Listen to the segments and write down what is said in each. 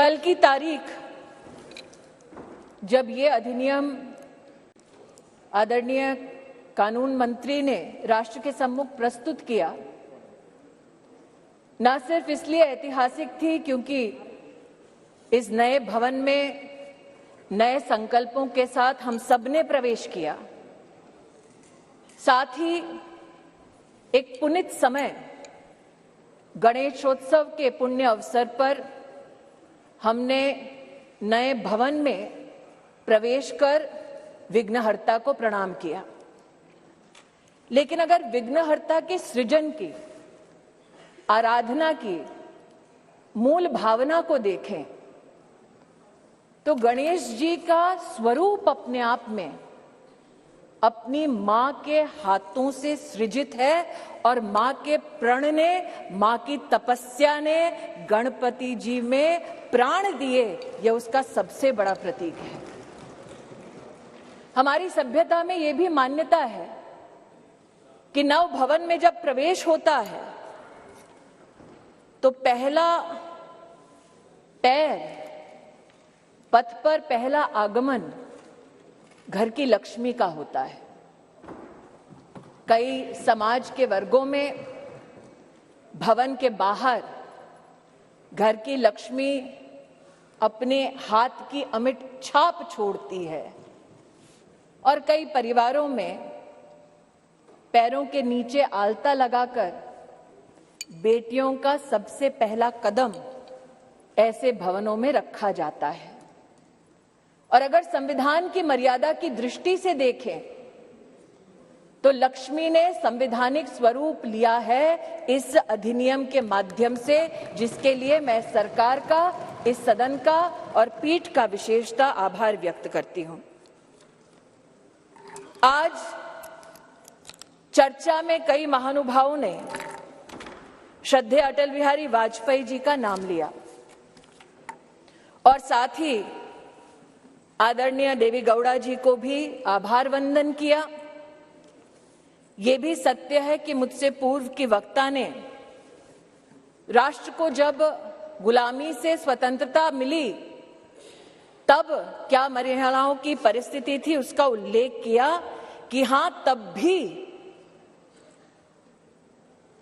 कल की तारीख जब ये अधिनियम आदरणीय कानून मंत्री ने राष्ट्र के सम्मुख प्रस्तुत किया, न सिर्फ इसलिए ऐतिहासिक थी क्योंकि इस नए भवन में नए संकल्पों के साथ हम सबने प्रवेश किया, साथ ही एक पुनीत समय गणेशोत्सव के पुण्य अवसर पर हमने नए भवन में प्रवेश कर विघ्नहर्ता को प्रणाम किया। लेकिन अगर विघ्नहर्ता के सृजन की, आराधना की मूल भावना को देखें तो गणेश जी का स्वरूप अपने आप में अपनी मां के हाथों से सृजित है और मां के प्रण ने, मां की तपस्या ने गणपति जी में प्राण दिए, यह उसका सबसे बड़ा प्रतीक है। हमारी सभ्यता में यह भी मान्यता है कि नव भवन में जब प्रवेश होता है तो पहला पैर, पथ पर पहला आगमन घर की लक्ष्मी का होता है। कई समाज के वर्गों में भवन के बाहर घर की लक्ष्मी अपने हाथ की अमिट छाप छोड़ती है और कई परिवारों में पैरों के नीचे आलता लगाकर बेटियों का सबसे पहला कदम ऐसे भवनों में रखा जाता है। और अगर संविधान की मर्यादा की दृष्टि से देखें तो लक्ष्मी ने संवैधानिक स्वरूप लिया है इस अधिनियम के माध्यम से, जिसके लिए मैं सरकार का, इस सदन का और पीठ का विशेषता आभार व्यक्त करती हूं। आज चर्चा में कई महानुभावों ने श्रद्धेय अटल बिहारी वाजपेयी जी का नाम लिया और साथ ही आदरणीय देवी गौड़ा जी को भी आभार वंदन किया। ये भी सत्य है कि मुझसे पूर्व की वक्ता ने राष्ट्र को जब गुलामी से स्वतंत्रता मिली तब क्या महिलाओं की परिस्थिति थी उसका उल्लेख किया कि हां, तब भी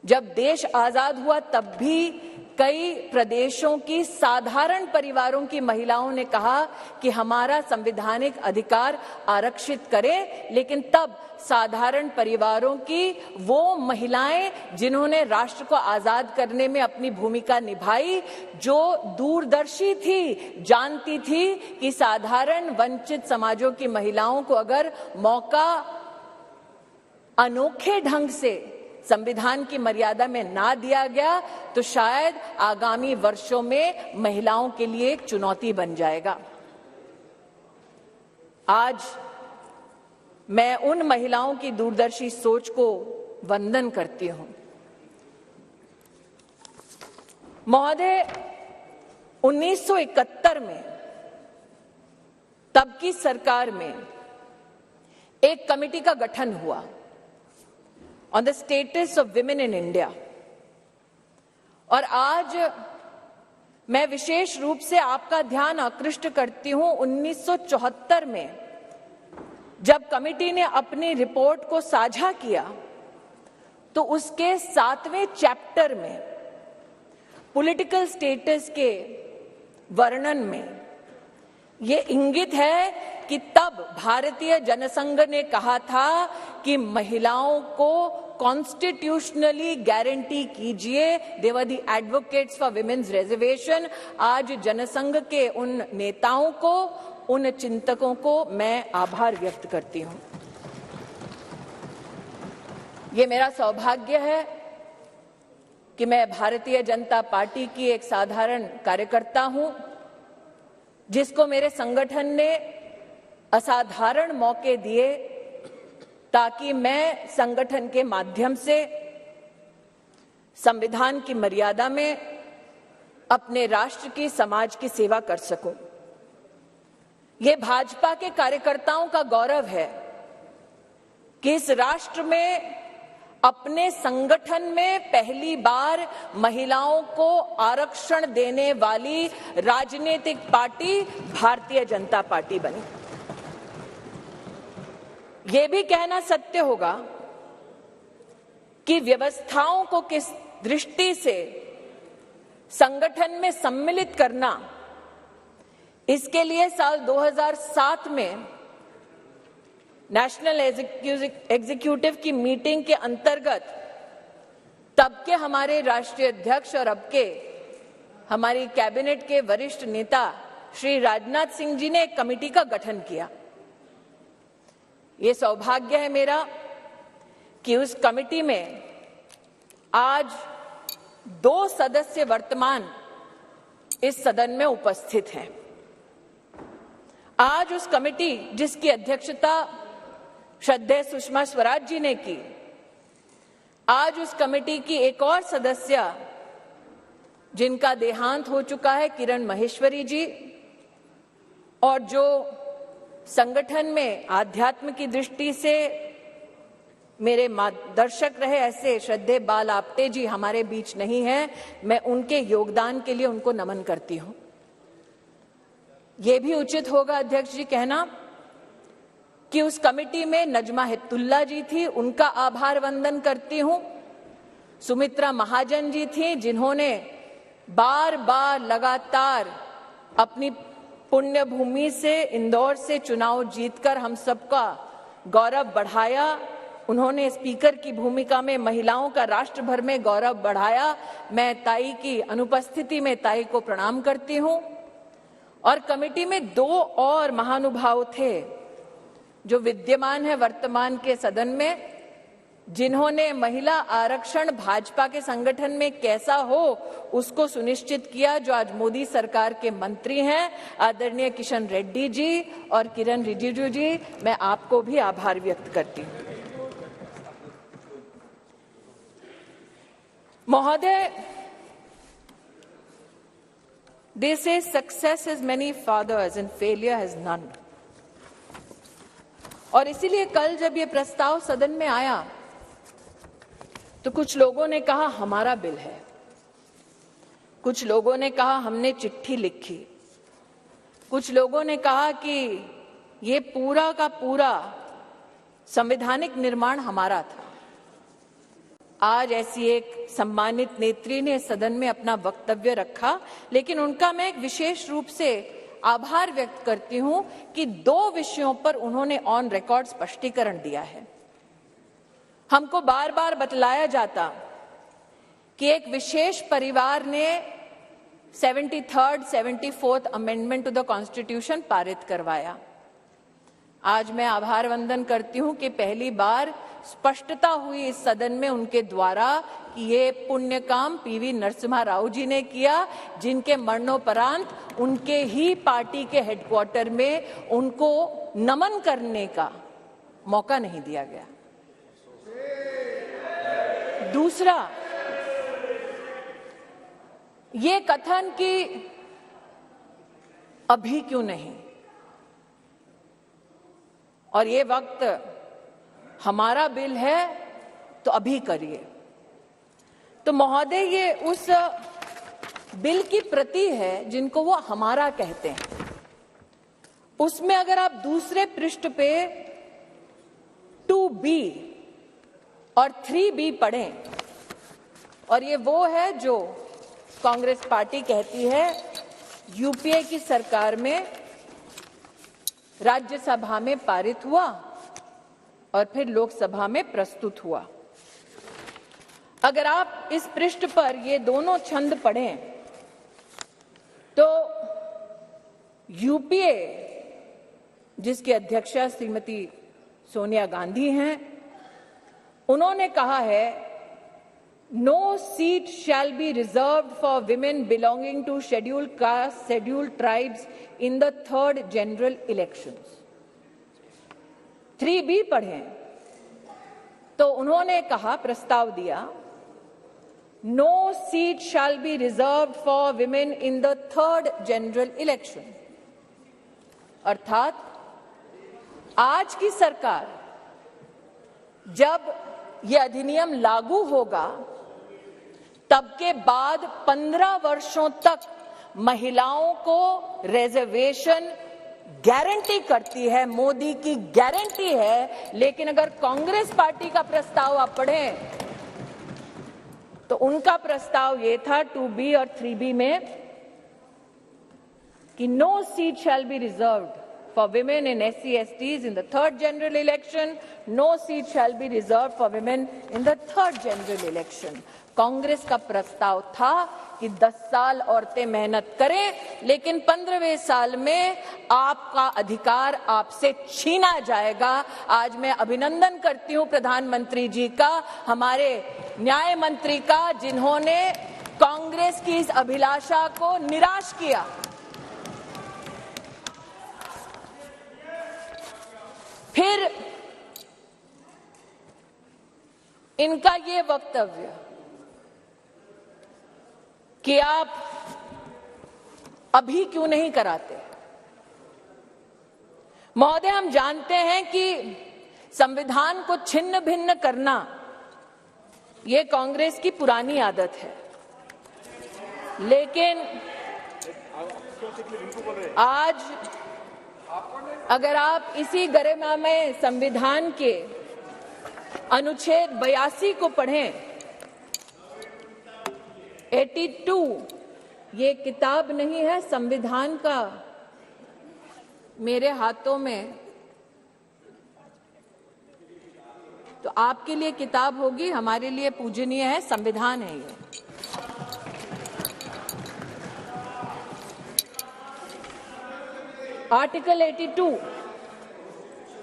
जब देश आजाद हुआ तब भी कई प्रदेशों की साधारण परिवारों की महिलाओं ने कहा कि हमारा संवैधानिक अधिकार आरक्षित करें, लेकिन तब साधारण परिवारों की वो महिलाएं जिन्होंने राष्ट्र को आजाद करने में अपनी भूमिका निभाई, जो दूरदर्शी थी, जानती थी कि साधारण वंचित समाजों की महिलाओं को अगर मौका अनोखे ढंग से संविधान की मर्यादा में ना दिया गया तो शायद आगामी वर्षों में महिलाओं के लिए एक चुनौती बन जाएगा। आज मैं उन महिलाओं की दूरदर्शी सोच को वंदन करती हूं। महोदय, 1971 में तब की सरकार में एक कमेटी का गठन हुआ on the status of women in India। और आज मैं विशेष रूप से आपका ध्यान आकृष्ट करती हूं 1974 में जब कमेटी ने अपनी रिपोर्ट को साझा किया तो उसके 7वें चैप्टर में पॉलिटिकल स्टेटस के वर्णन में ये इंगित है कि तब भारतीय जनसंघ ने कहा था कि महिलाओं को कॉन्स्टिट्यूशनली गारंटी कीजिए। They were the advocates for women's reservation. आज जनसंघ के उन नेताओं को, उन चिंतकों को मैं आभार व्यक्त करती हूं। ये मेरा सौभाग्य है कि मैं भारतीय जनता पार्टी की एक साधारण कार्यकर्ता हूं, जिसको मेरे संगठन ने असाधारण मौके दिए ताकि मैं संगठन के माध्यम से संविधान की मर्यादा में अपने राष्ट्र की, समाज की सेवा कर सकूं। ये भाजपा के कार्यकर्ताओं का गौरव है कि इस राष्ट्र में अपने संगठन में पहली बार महिलाओं को आरक्षण देने वाली राजनीतिक पार्टी भारतीय जनता पार्टी बनी। ये भी कहना सत्य होगा कि व्यवस्थाओं को किस दृष्टि से संगठन में सम्मिलित करना, इसके लिए साल 2007 में नेशनल एग्जीक्यूटिव की मीटिंग के अंतर्गत तब के हमारे राष्ट्रीय अध्यक्ष और अब के हमारी कैबिनेट के वरिष्ठ नेता श्री राजनाथ सिंह जी ने एक कमेटी का गठन किया। ये सौभाग्य है मेरा कि उस कमेटी में आज 2 सदस्य वर्तमान इस सदन में उपस्थित हैं। आज उस कमेटी जिसकी अध्यक्षता श्रद्धेय सुषमा स्वराज जी ने की, आज उस कमेटी की एक और सदस्य जिनका देहांत हो चुका है, किरण माहेश्वरी जी, और जो संगठन में आध्यात्म की दृष्टि से मेरे मार्गदर्शक रहे, ऐसे श्रद्धेय बाल आपटे जी हमारे बीच नहीं हैं। मैं उनके योगदान के लिए उनको नमन करती हूं। यह भी उचित होगा अध्यक्ष जी कहना कि उस कमेटी में नजमा हिप्तुल्ला जी थी, उनका आभार वंदन करती हूं। सुमित्रा महाजन जी थी, जिन्होंने बार बार लगातार अपनी पुण्य भूमि से इंदौर से चुनाव जीतकर हम सबका गौरव बढ़ाया। उन्होंने स्पीकर की भूमिका में महिलाओं का राष्ट्र भर में गौरव बढ़ाया। मैं ताई की अनुपस्थिति में ताई को प्रणाम करती हूं। और कमेटी में 2 और महानुभाव थे जो विद्यमान है वर्तमान के सदन में, जिन्होंने महिला आरक्षण भाजपा के संगठन में कैसा हो उसको सुनिश्चित किया, जो आज मोदी सरकार के मंत्री हैं, आदरणीय किशन रेड्डी जी और किरण रिजिजू जी। मैं आपको भी आभार व्यक्त करती हूं। महोदय, they say success has many fathers and failure has none। और इसीलिए कल जब ये प्रस्ताव सदन में आया तो कुछ लोगों ने कहा हमारा बिल है, कुछ लोगों ने कहा हमने चिट्ठी लिखी, कुछ लोगों ने कहा कि ये पूरा का पूरा संवैधानिक निर्माण हमारा था। आज ऐसी एक सम्मानित नेत्री ने सदन में अपना वक्तव्य रखा, लेकिन उनका मैं एक विशेष रूप से आभार व्यक्त करती हूं कि 2 विषयों पर उन्होंने ऑन रिकॉर्ड स्पष्टीकरण दिया है। हमको बार बार बतलाया जाता कि एक विशेष परिवार ने 73rd, 74th amendment to the constitution पारित करवाया। आज मैं आभार वंदन करती हूं कि पहली बार स्पष्टता हुई इस सदन में उनके द्वारा कि ये पुण्य काम पीवी नरसिम्हा राव जी ने किया, जिनके मरणोपरांत उनके ही पार्टी के हेडक्वार्टर में उनको नमन करने का मौका नहीं दिया गया। दूसरा, ये कथन कि अभी क्यों नहीं और ये वक्त हमारा बिल है तो अभी करिए। तो महोदय, ये उस बिल की प्रति है जिनको वो हमारा कहते हैं। उसमें अगर आप दूसरे पृष्ठ पे 2B और 3B पढ़ें, और ये वो है जो कांग्रेस पार्टी कहती है यूपीए की सरकार में राज्यसभा में पारित हुआ और फिर लोकसभा में प्रस्तुत हुआ। अगर आप इस पृष्ठ पर ये दोनों छंद पढ़ें तो यूपीए, जिसकी अध्यक्षा श्रीमती सोनिया गांधी हैं, उन्होंने कहा है no seat shall be reserved for women belonging to scheduled caste, scheduled tribes in the 3rd general elections. 3B पढ़ें तो उन्होंने कहा, प्रस्ताव दिया, no seat shall be reserved for women in the 3rd general election. अर्थात आज की सरकार जब ये अधिनियम लागू होगा तब के बाद 15 वर्षों तक महिलाओं को रिजर्वेशन गारंटी करती है, मोदी की गारंटी है। लेकिन अगर कांग्रेस पार्टी का प्रस्ताव आप पढ़ें तो उनका प्रस्ताव ये था 2B और 3B में कि no seat shall be reserved for women in SC/STs in the third general election. No seat shall be reserved for women in the third general election. Congress का प्रस्ताव था कि 10 साल औरतें मेहनत करें, लेकिन 15वें साल में आपका अधिकार आपसे छीना जाएगा। आज मैं अभिनंदन करती हूं प्रधानमंत्री जी का, हमारे न्याय मंत्री का, जिन्होंने कांग्रेस की इस अभिलाषा को निराश किया। फिर इनका ये वक्तव्य कि आप अभी क्यों नहीं कराते। महोदय, हम जानते हैं कि संविधान को छिन्न भिन्न करना ये कांग्रेस की पुरानी आदत है, लेकिन आज अगर आप इसी गरिमा में संविधान के अनुच्छेद 82 को पढ़ें, 82, ये किताब नहीं है संविधान का मेरे हाथों में, तो आपके लिए किताब होगी, हमारे लिए पूजनीय है, संविधान है ये। आर्टिकल 82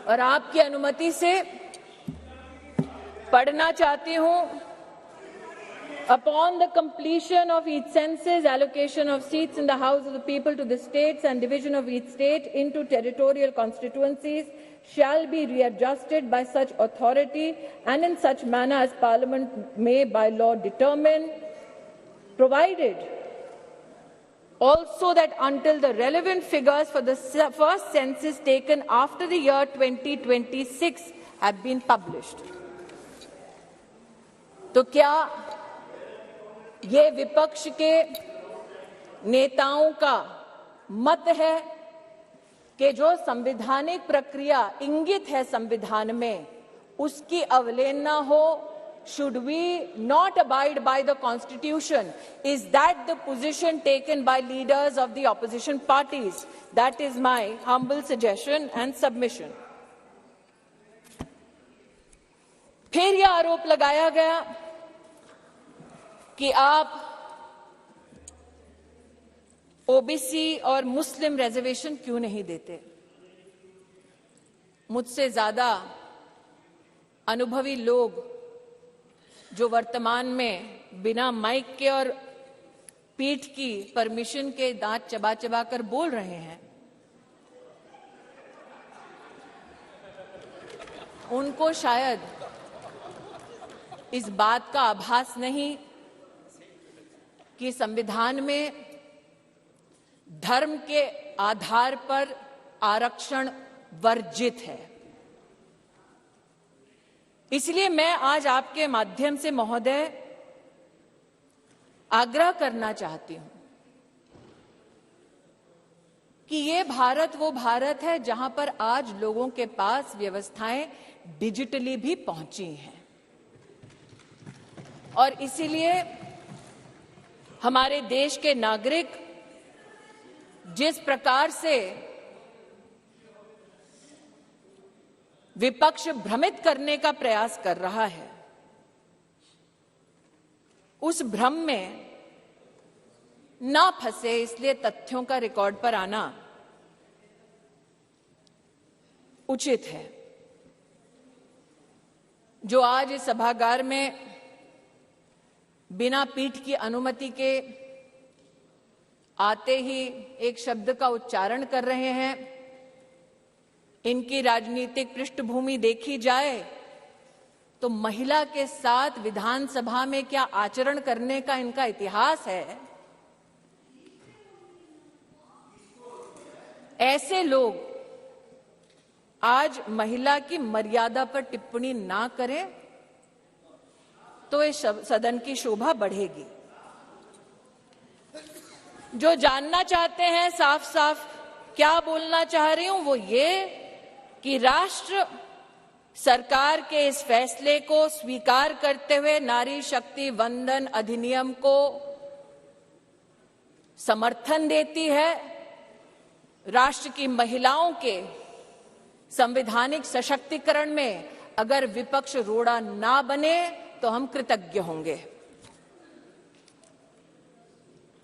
और आपकी अनुमति से पढ़ना चाहती हूं। Upon the completion of each census, allocation of seats in the House of the People to the states and division of each state into territorial constituencies shall be readjusted by such authority and in such manner as Parliament may by law determine, provided also that until the relevant figures for the first census taken after the year 2026 have been published. तो क्या ये विपक्ष के नेताओं का मत है कि जो संवैधानिक प्रक्रिया इंगित है संविधान में, उसकी अवहेलना हो? Should we not abide by the Constitution? Is that the position taken by leaders of the opposition parties? That is my humble suggestion and submission. फिर यह आरोप लगाया गया कि आप ओबीसी और मुस्लिम रिजर्वेशन क्यों नहीं देते। मुझसे ज्यादा अनुभवी लोग जो वर्तमान में बिना माइक के और पीठ की परमिशन के दांत चबा चबा कर बोल रहे हैं, उनको शायद इस बात का आभास नहीं कि संविधान में धर्म के आधार पर आरक्षण वर्जित है। इसलिए मैं आज आपके माध्यम से महोदय आग्रह करना चाहती हूं कि ये भारत वो भारत है जहां पर आज लोगों के पास व्यवस्थाएं डिजिटली भी पहुंची हैं, और इसीलिए हमारे देश के नागरिक जिस प्रकार से विपक्ष भ्रमित करने का प्रयास कर रहा है, उस भ्रम में ना फंसे, इसलिए तथ्यों का रिकॉर्ड पर आना उचित है। जो आज इस सभागार में बिना पीठ की अनुमति के आते ही एक शब्द का उच्चारण कर रहे हैं, इनकी राजनीतिक पृष्ठभूमि देखी जाए तो महिला के साथ विधानसभा में क्या आचरण करने का इनका इतिहास है। ऐसे लोग आज महिला की मर्यादा पर टिप्पणी ना करें, तो इस सदन की शोभा बढ़ेगी। जो जानना चाहते हैं साफ साफ क्या बोलना चाह रही हूं, वो ये कि राष्ट्र सरकार के इस फैसले को स्वीकार करते हुए नारी शक्ति वंदन अधिनियम को समर्थन देती है। राष्ट्र की महिलाओं के संवैधानिक सशक्तिकरण में अगर विपक्ष रोड़ा ना बने तो हम कृतज्ञ होंगे।